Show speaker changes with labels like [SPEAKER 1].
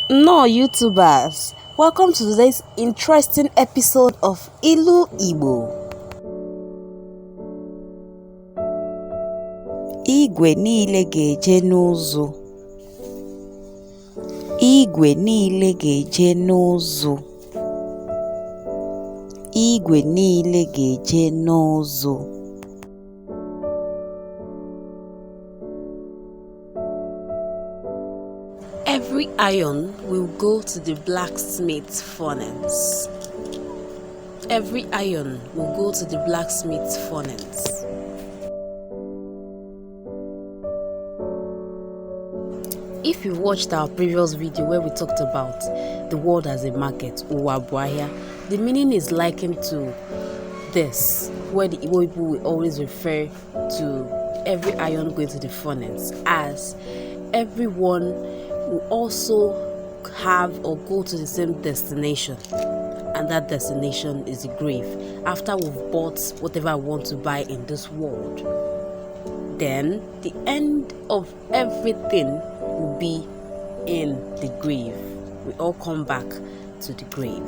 [SPEAKER 1] No, YouTubers, welcome to today's interesting episode of Ilu Igbo. Igwe niile ga-eje n'ụzụ. Igwe niile ga-eje n'ụzụ. Igwe niile ga-eje n'ụzụ. Every iron will go to the blacksmith's furnace. Every iron will go to the blacksmith's furnace. If you watched our previous video where we talked about the world as a market, the meaning is likened to this, where the Igbo people will always refer to every iron going to the furnace, as everyone will also have or go to the same destination, and that destination is the grave. After we've bought whatever I want to buy in this world, then the end of everything will be in the grave. We all come back to the grave.